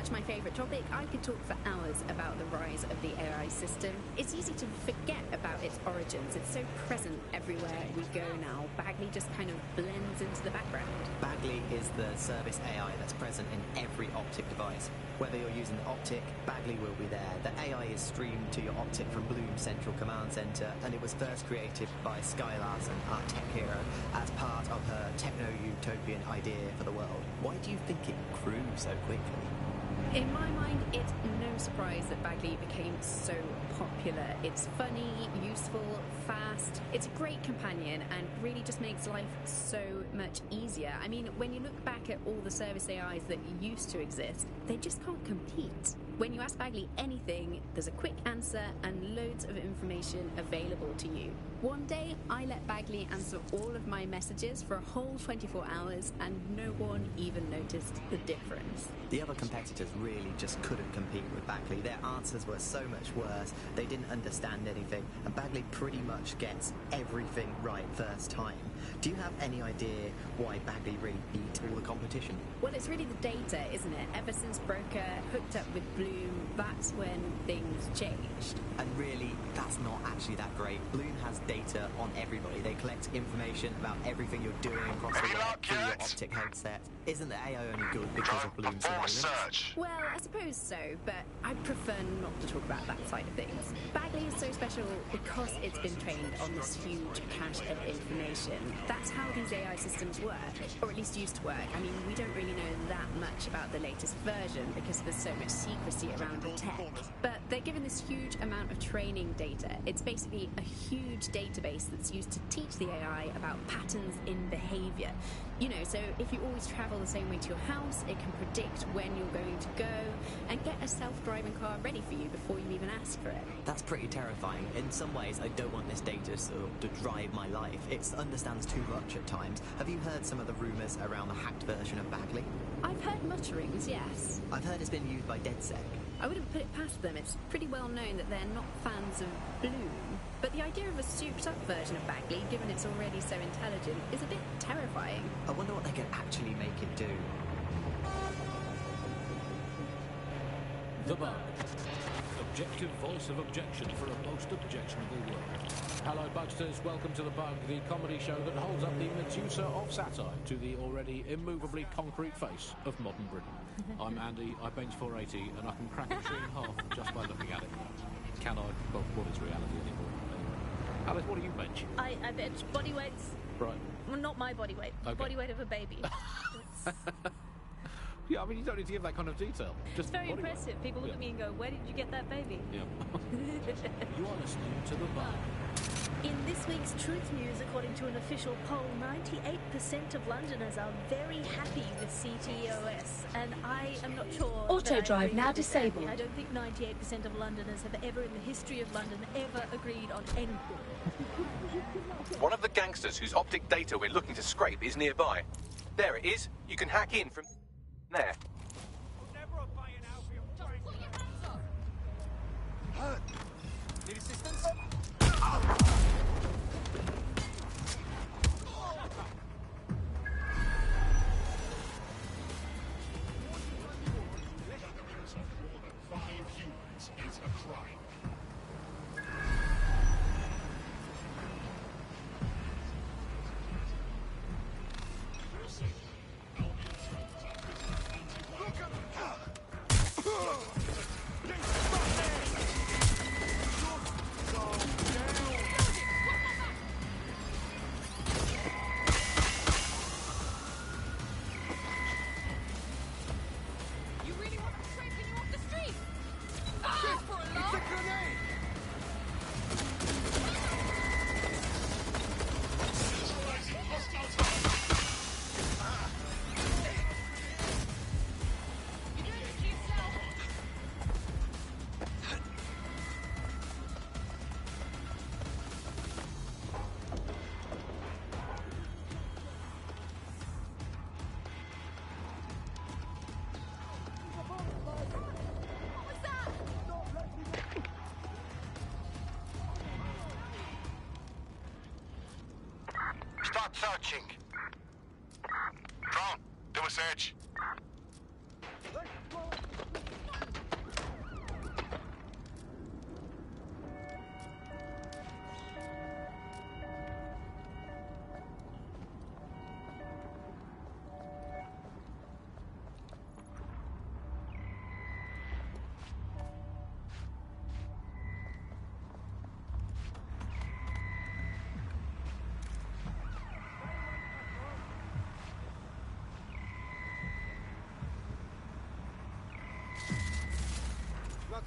much my favourite topic. I could talk for hours about the rise of the AI system. It's easy to forget about its origins. It's so present everywhere we go now. Bagley just kind of blends into the background. Bagley is the service AI that's present in every Optic device. Whether you're using the Optic, Bagley will be there. The AI is streamed to your Optic from Bloom's central command centre, and it was first created by Sky Larson, our tech hero, as part of her techno-utopian idea for the world. Why do you think it grew so quickly? In my mind, it's no surprise that Bagley became so popular. It's funny, useful, fast. It's a great companion and really just makes life so much easier. I mean, when you look back at all the service AIs that used to exist, they just can't compete. When you ask Bagley anything, there's a quick answer and loads of information available to you. One day, I let Bagley answer all of my messages for a whole 24 hours and no one even noticed the difference. The other competitors really just couldn't compete with Bagley. Their answers were so much worse, they didn't understand anything, and Bagley pretty much gets everything right first time. Do you have any idea why Bagley really beat all the competition? Well, it's really the data, isn't it? Ever since Broker hooked up with Bloom, that's when things changed. And really, that's not actually that great. Bloom has data on everybody. They collect information about everything you're doing across the world through your Optic headset. Isn't the AI only good because of Bloom's surveillance? Well, I suppose so, but I'd prefer not to talk about that side of things. Bagley is so special because it's been trained on this huge cache of information. That's how these AI systems work, or at least used to work. I mean, we don't really know that much about the latest version because there's so much secrecy around the tech. But they're given this huge amount of training data. It's basically a huge database that's used to teach the AI about patterns in behaviour. You know, so if you always travel the same way to your house, it can predict when you're going to go and get a self-driving car ready for you before you even ask for it. That's pretty terrifying. In some ways, I don't want this data to drive my life. It understands too much at times. Have you heard some of the rumours around the hacked version of Bagley? I've heard mutterings, yes. I've heard it's been used by DedSec. I wouldn't put it past them. It's pretty well known that they're not fans of Bloom. But the idea of a souped-up version of Bagley, given it's already so intelligent, is a bit terrifying. I wonder what they can actually make it do. The Bug. Objective voice of objection for a most objectionable world. Hello, Bugsters. Welcome to The Bug, the comedy show that holds up the Medusa of satire to the already immovably concrete face of modern Britain. I'm Andy, I bench 480, and I can crack a tree in half just by looking at it. Can I? Well, what is reality anymore? Alice, what do you bench? I bench body weights. Right. Well, not my body weight. Okay. Body weight of a baby. Yeah, I mean, you don't need to give that kind of detail. Just It's very body impressive. weight. People look at me and go, where did you get that baby? Yeah. You are listening to The Bug. In this week's Truth News, according to an official poll, 98% of Londoners are very happy with CTOS, and I am not sure. Auto drive now disabled. I don't think 98% of Londoners have ever in the history of London ever agreed on anything. One of the gangsters whose Optic data we're looking to scrape is nearby. There it is. You can hack in from there. Need assistance? Start searching. Drone, do a search.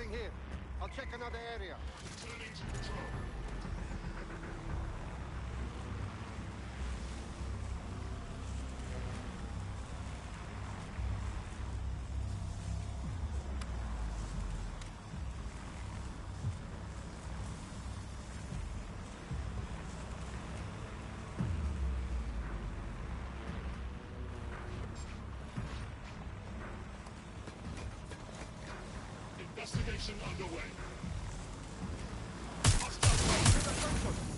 Nothing here. I'll check another area. Returning to patrol. Investigation underway.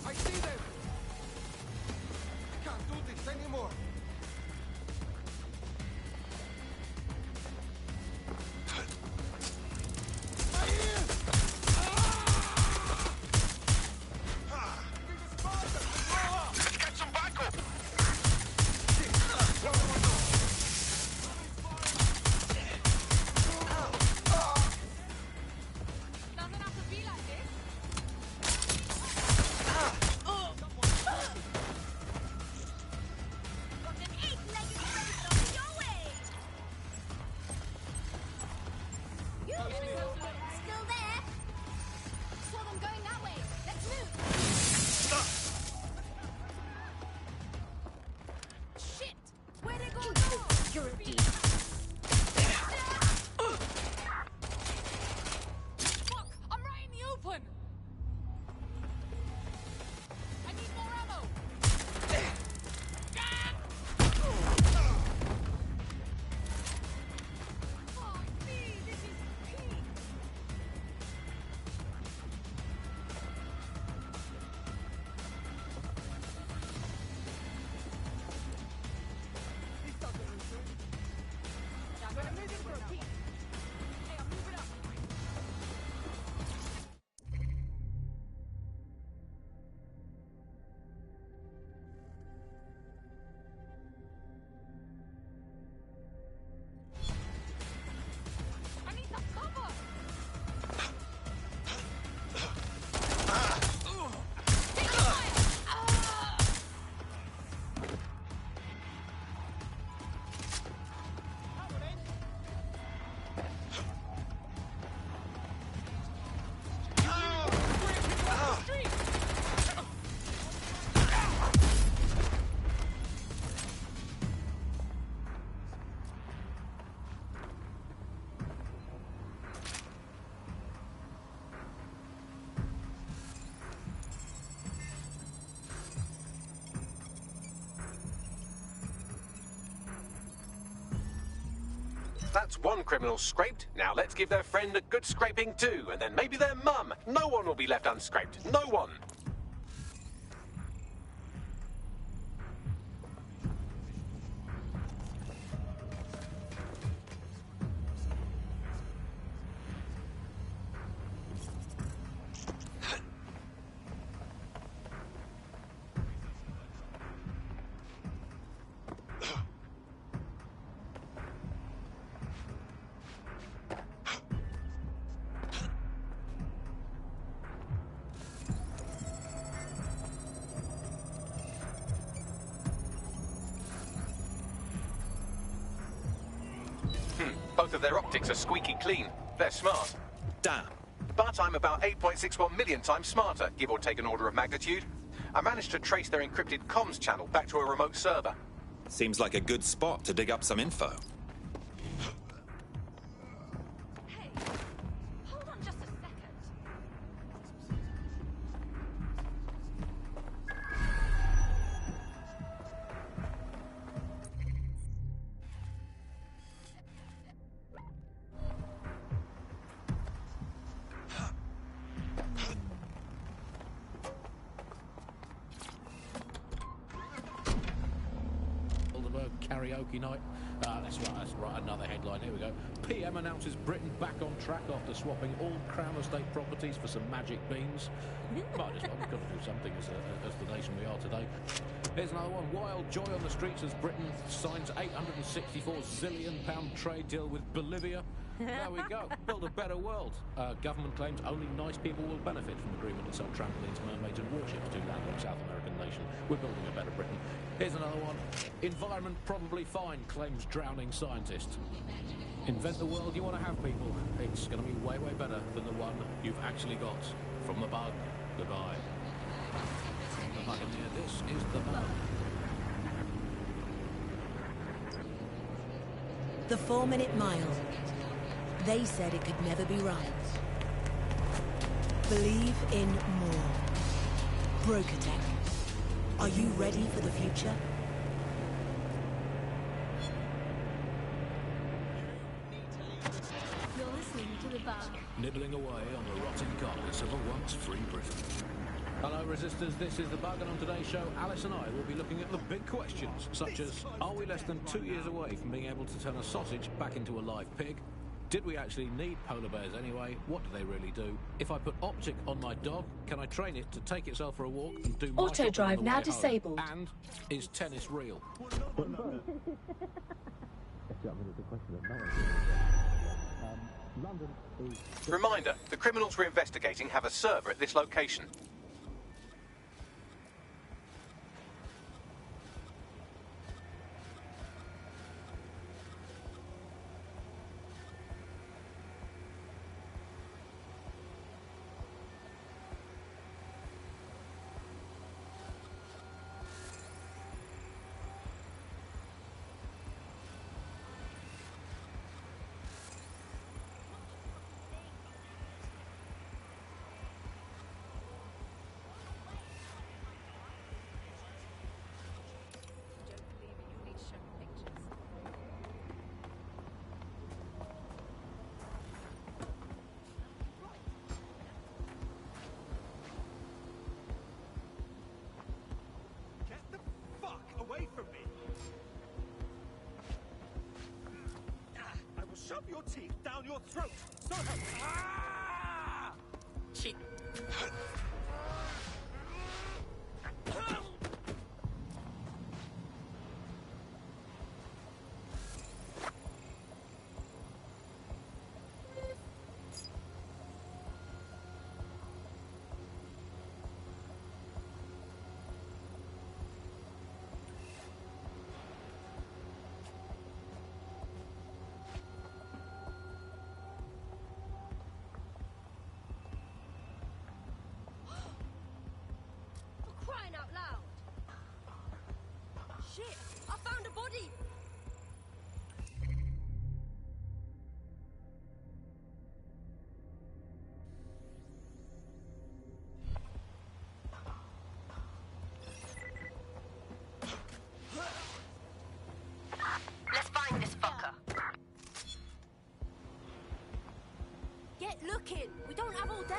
I see them! I can't do this anymore! My ears! Let's get some backup! Doesn't have to be like this. Got an 8-legged racer on your way. You still there? Saw them going that way. Let's move. Shit! Where'd it go now? Security. Fuck! I'm right in the open. I need more ammo. Fuck me! This is peak. I'm gonna move in for a peek. Hey, I'm moving up. I need some cover. Take your fire. Street. That's one criminal scraped. Now let's give their friend a good scraping too, and then maybe their mum. No one will be left unscraped. No one. Both of their optics are squeaky clean. They're smart. Damn. But I'm about 8.61 million times smarter, give or take an order of magnitude. I managed to trace their encrypted comms channel back to a remote server. Seems like a good spot to dig up some info. Hey, hold on just a second. Karaoke night. That's right, another headline. Here we go. PM announces Britain back on track after swapping all Crown Estate properties for some magic beans. Might as well, we've got to do something as the nation we are today. Here's another one. Wild joy on the streets as Britain signs £864 zillion trade deal with Bolivia. There we go. Build a better world. Government claims only nice people will benefit from agreement to sell trampolines, mermaids and warships to landlocked South American nation. We're building a better Britain. Here's another one. Environment probably fine, claims drowning scientist. Invent the world you want to have, people. It's going to be way, way better than the one you've actually got. From the bug, goodbye. From the Buccaneer, this is the bug. The 4-minute mile. They said it could never be right. Believe in more. Brokotech. Are you ready for the future? You're listening to The Bug. Nibbling away on the rotting carcass of a once free Britain. Hello, resistors. This is The Bug, and on today's show, Alice and I will be looking at the big questions, such as, are we less than 2 years away from being able to turn a sausage back into a live pig? Did we actually need polar bears anyway? What do they really do? If I put optic on my dog, can I train it to take itself for a walk and do my Auto shopping drive on the now way disabled. home? And is tennis real? Reminder, the criminals we're investigating have a server at this location. Away from me! I will shove your teeth down your throat! So help me! Ah! Shit! Crying out loud! Shit! I found a body! Let's find this fucker. Get looking! We don't have all day!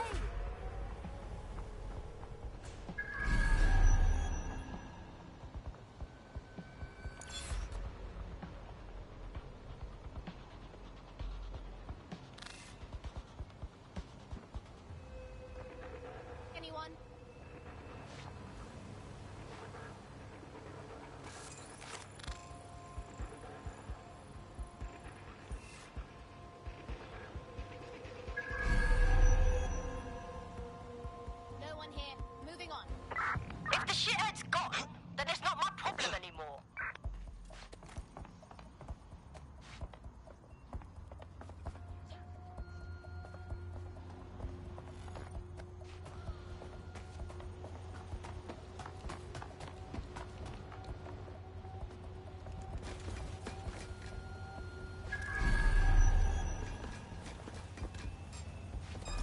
Anyone? No one here. Moving on. If the shithead's gone, then it's not my problem anymore.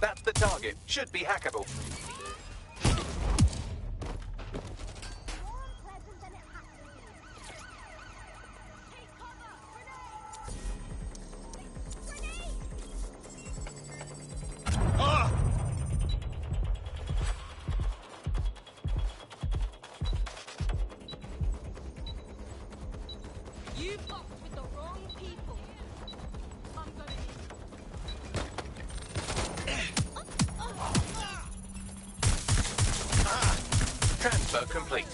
That's the target. Should be hackable. You fucked with the wrong people. I'm gonna Transfer complete.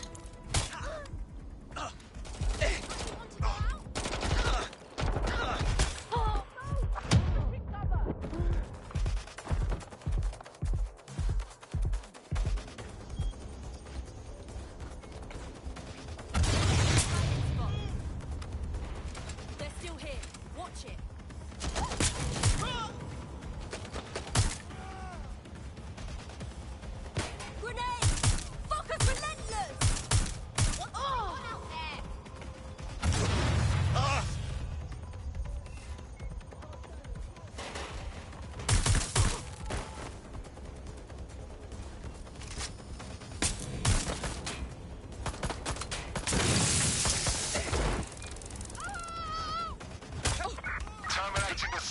They're still here. Watch it.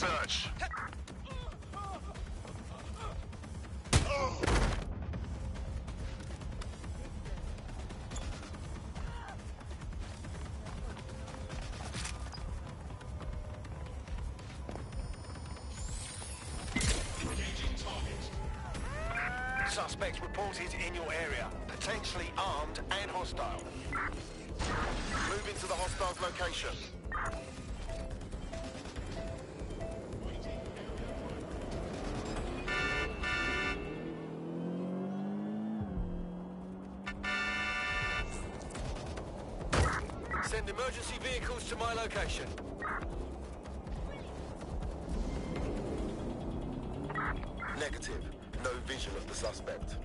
search. Suspects reported in your area, potentially armed and hostile. Move into the hostile's location. Send emergency vehicles to my location. Negative. No vision of the suspect.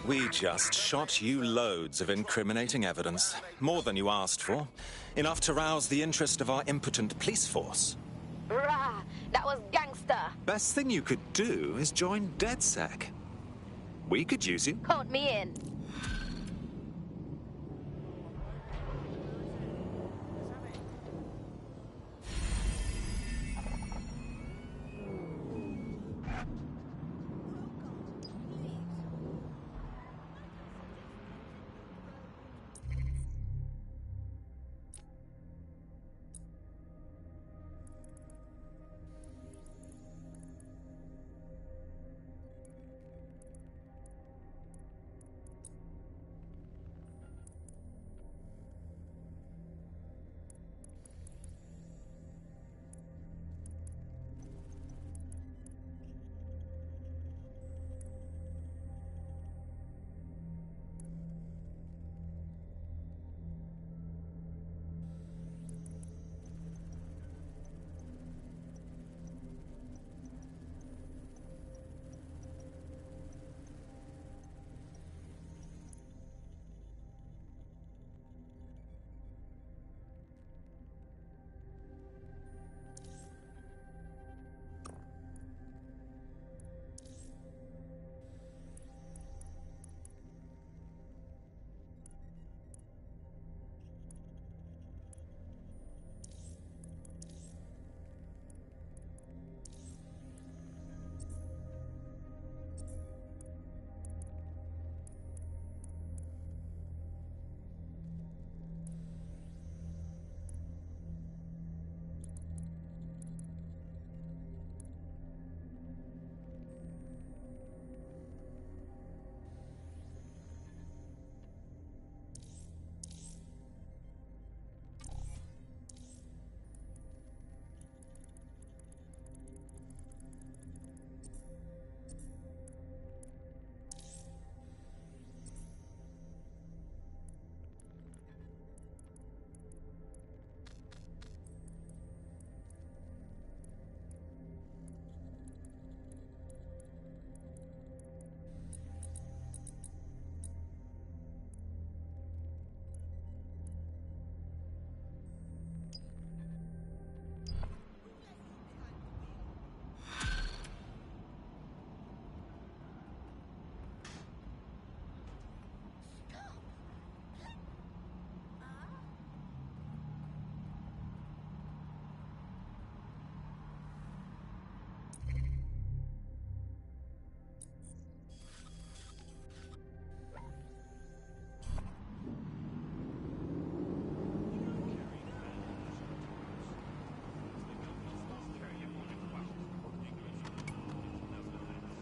We just shot you loads of incriminating evidence. More than you asked for. Enough to rouse the interest of our impotent police force. Rah! That was gangster. Best thing you could do is join DedSec. We could use you. Count me in.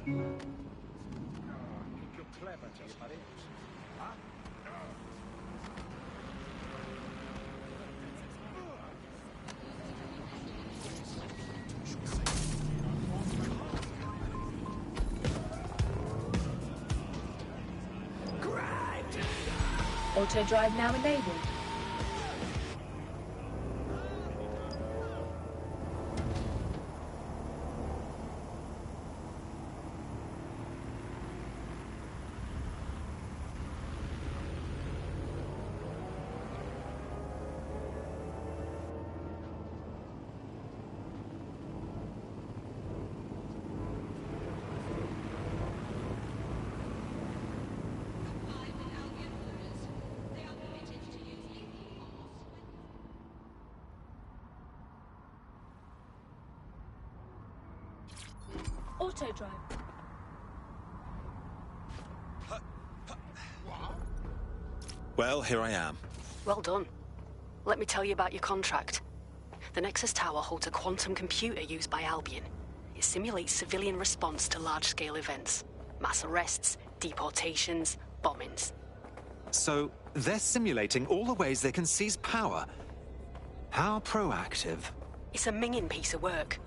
You're clever, just buddy. Huh? Auto drive now enabled. Auto drive. Well, here I am. Well done. Let me tell you about your contract. The Nexus Tower holds a quantum computer used by Albion. It simulates civilian response to large-scale events. Mass arrests, deportations, bombings. So, they're simulating all the ways they can seize power. How proactive. It's a minging piece of work.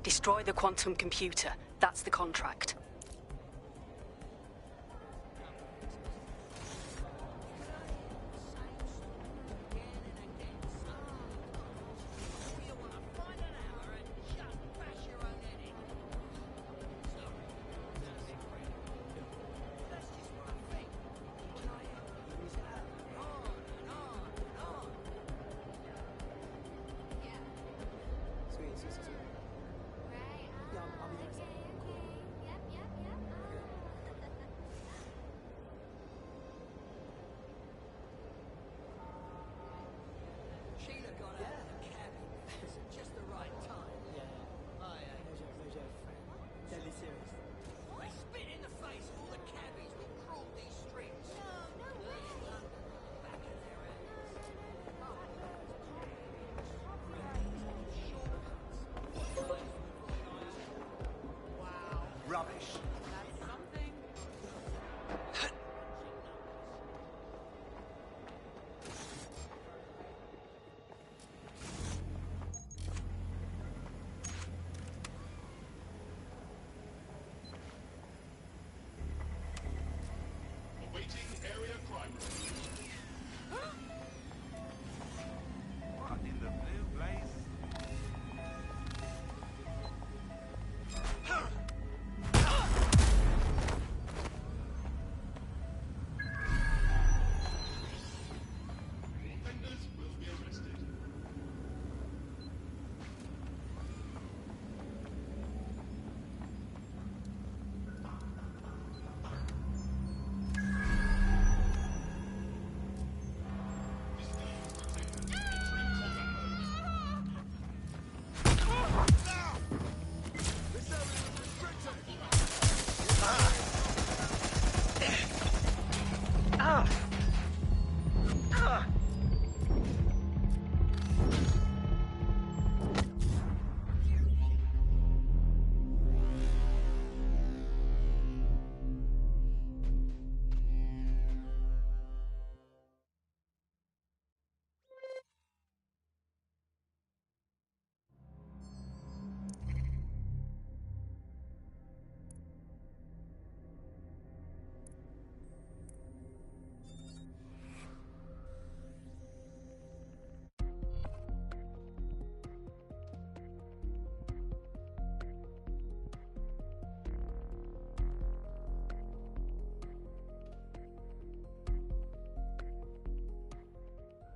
Destroy the quantum computer. That's the contract.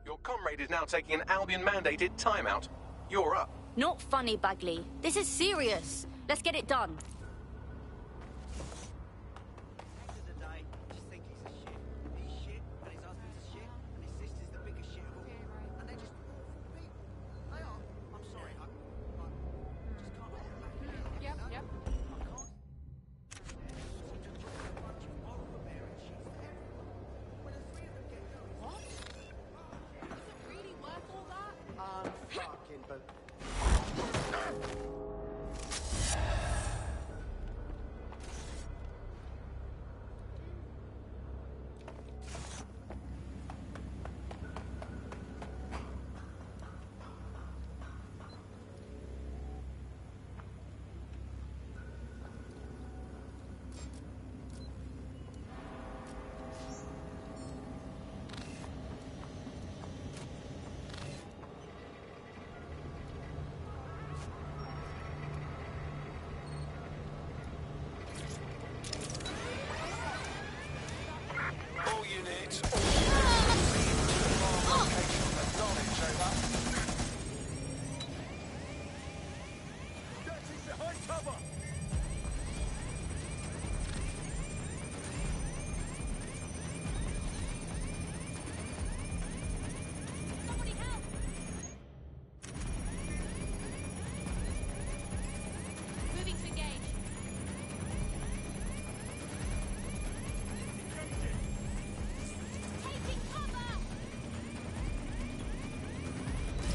Your comrade is now taking an Albion-mandated timeout. You're up. Not funny, Bagley. This is serious. Let's get it done.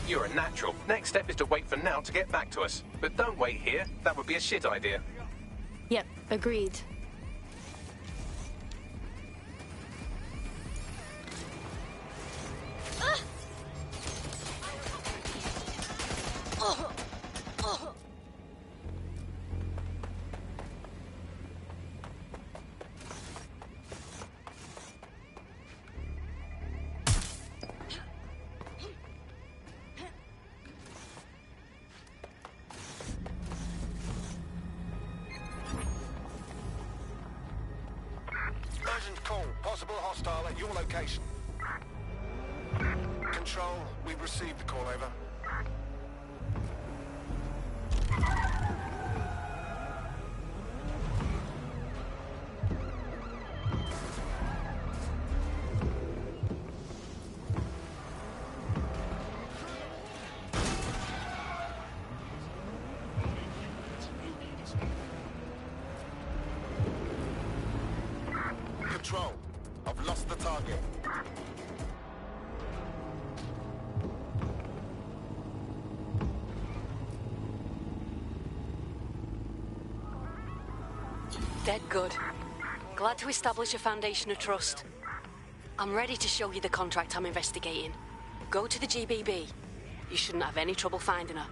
You're a natural. Next step is to wait for Now to get back to us. But don't wait here. That would be a shit idea. Yep, agreed. Urgent call. Possible hostile at your location. Control, we've received the call, over. Control, I've lost the target. Dead good. Glad to establish a foundation of trust. I'm ready to show you the contract I'm investigating. Go to the GBB. You shouldn't have any trouble finding her.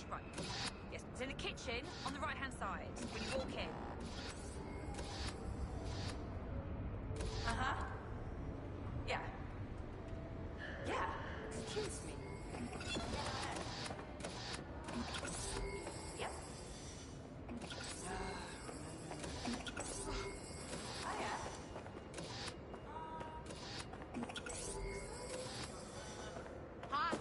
Right. Yes, it's in the kitchen on the right-hand side when you walk in. Uh-huh. Yeah. Yeah. Excuse me. Yep. Oh, yeah. Hi.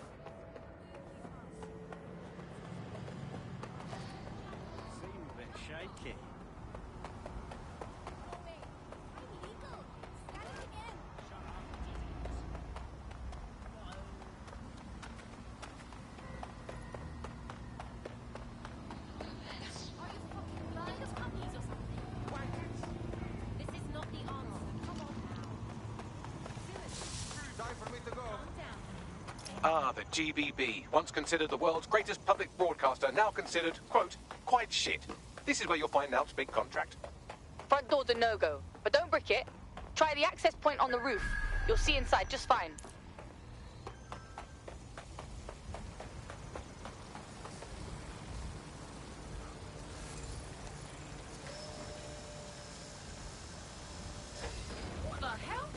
Shaky. Ah, the GBB, once considered the world's greatest public broadcaster, now considered, quote, quite shit. This is where you'll find Nout's big contract. Front door's a no-go, but don't brick it. Try the access point on the roof. You'll see inside just fine. What the hell?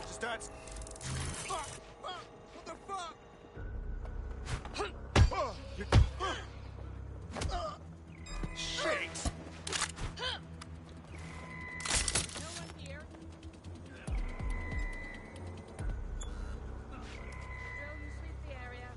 Starts. Fuck! What the fuck? Shit! No one here. Drone sweep the area.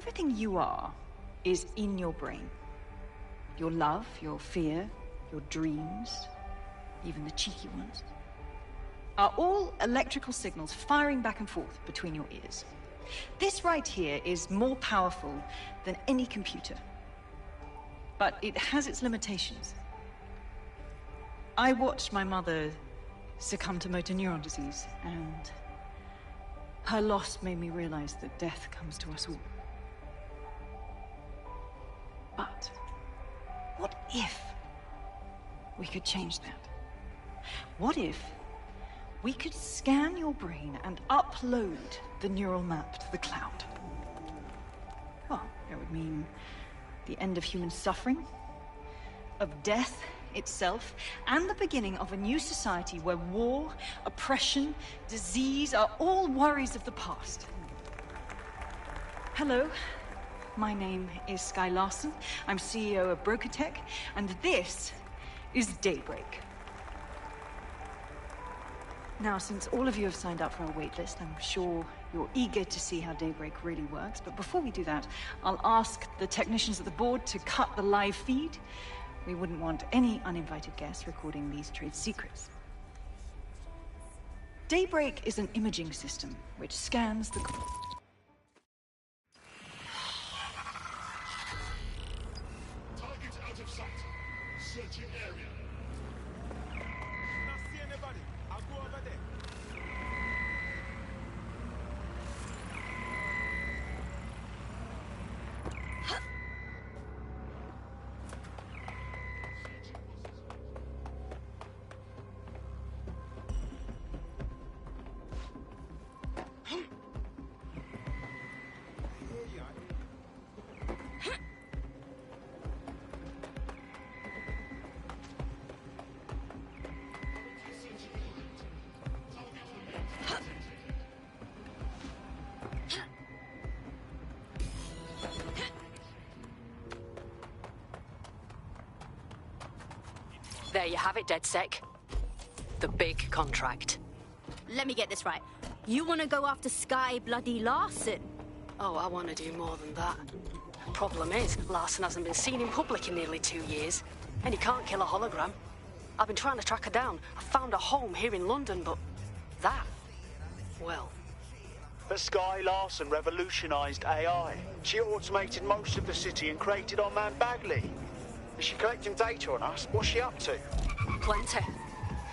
Everything you are is in your brain. Your love, your fear, your dreams, even the cheeky ones, are all electrical signals firing back and forth between your ears. This right here is more powerful than any computer. But it has its limitations. I watched my mother succumb to motor neuron disease, and her loss made me realize that death comes to us all. But what if we could change that? What if we could scan your brain and upload the neural map to the cloud? Well, it would mean the end of human suffering, of death itself, and the beginning of a new society where war, oppression, disease are all worries of the past. Hello, my name is Sky Larson. I'm CEO of BrokerTech, and this is Daybreak. Now, since all of you have signed up for our waitlist, I'm sure you're eager to see how Daybreak really works. But before we do that, I'll ask the technicians at the board to cut the live feed. We wouldn't want any uninvited guests recording these trade secrets. Daybreak is an imaging system which scans the... Target out of sight. Searching area. Not see anybody. I'll go over there. There you have it, DedSec. The big contract. Let me get this right. You want to go after Sky Bloody Larson? Oh, I want to do more than that. Problem is, Larson hasn't been seen in public in nearly 2 years, and he can't kill a hologram. I've been trying to track her down. I found a home here in London, but that, well... But Sky Larson revolutionised AI. She automated most of the city and created our man Bagley. Is she collecting data on us? What's she up to? Plenty.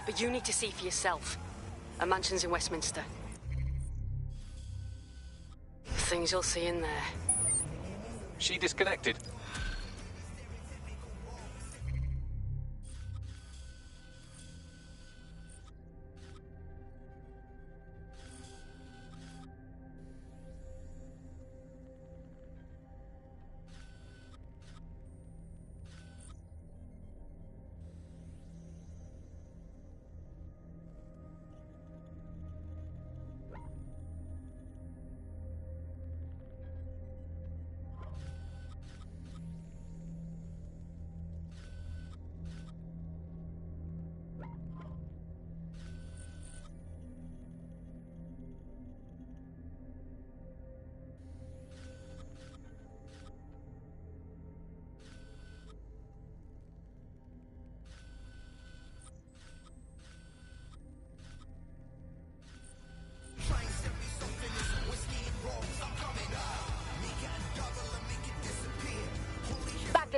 But you need to see for yourself. A mansion's in Westminster. The things you'll see in there. She disconnected.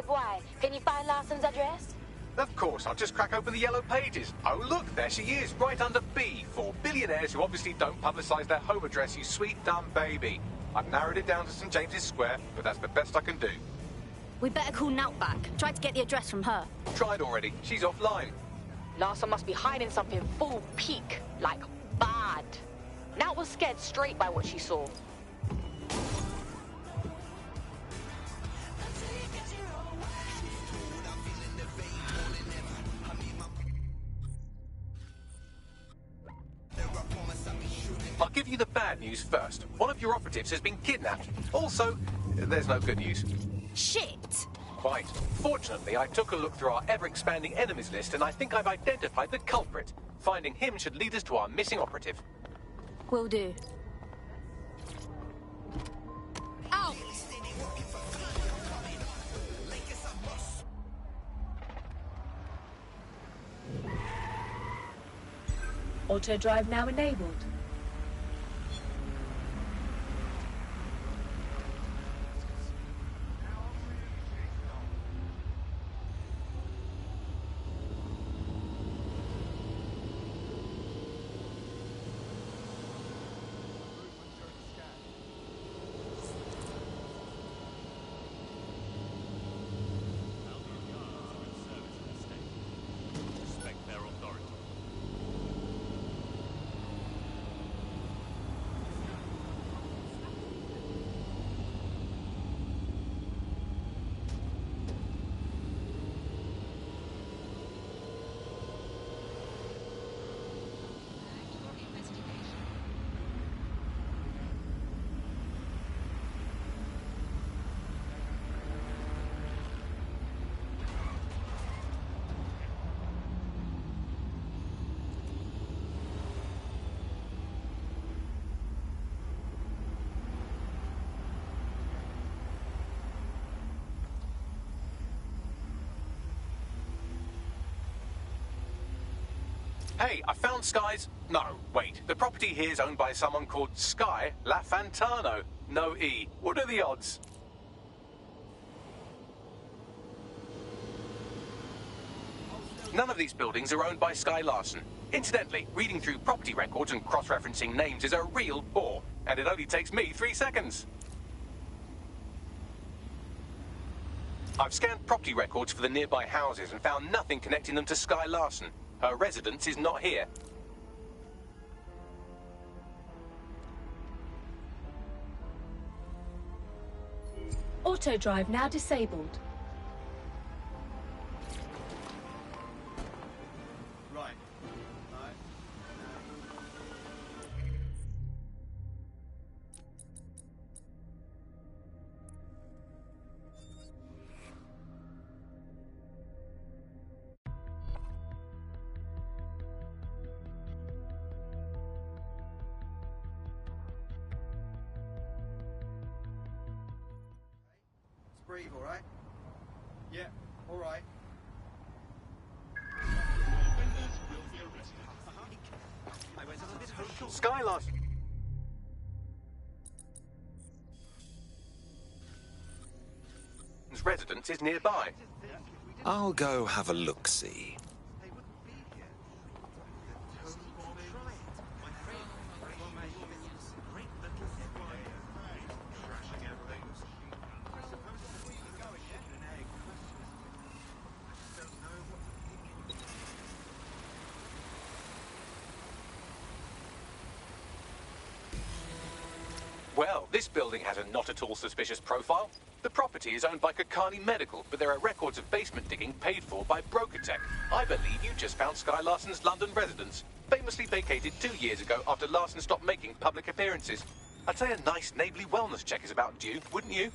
Why? Can you find Larson's address? Of course, I'll just crack open the yellow pages. Oh, look, there she is, right under B, for billionaires who obviously don't publicise their home address, you sweet, dumb baby. I've narrowed it down to St. James's Square, but that's the best I can do. We better call Nout back. Try to get the address from her. Tried already. She's offline. Larson must be hiding something full peak, like bad. Nout was scared straight by what she saw. I'll give you the bad news first. One of your operatives has been kidnapped. Also, there's no good news. Shit! Quite. Fortunately, I took a look through our ever-expanding enemies list, and I think I've identified the culprit. Finding him should lead us to our missing operative. Will do. Out! Auto drive now enabled. Hey, I found Sky's... No, wait. The property here is owned by someone called Sky LaFantano. No E. What are the odds? None of these buildings are owned by Sky Larson. Incidentally, reading through property records and cross-referencing names is a real bore, and it only takes me 3 seconds. I've scanned property records for the nearby houses and found nothing connecting them to Sky Larson. Her residence is not here. Auto drive now disabled. Right. Breathe, all right? Yeah, all right. Sky Larson. His residence is nearby. I'll go have a look-see. Well, this building has a not at all suspicious profile. The property is owned by Kakani Medical, but there are records of basement digging paid for by Brokertech. I believe you just found Sky Larson's London residence, famously vacated 2 years ago after Larson stopped making public appearances. I'd say a nice neighbourly wellness check is about due, wouldn't you?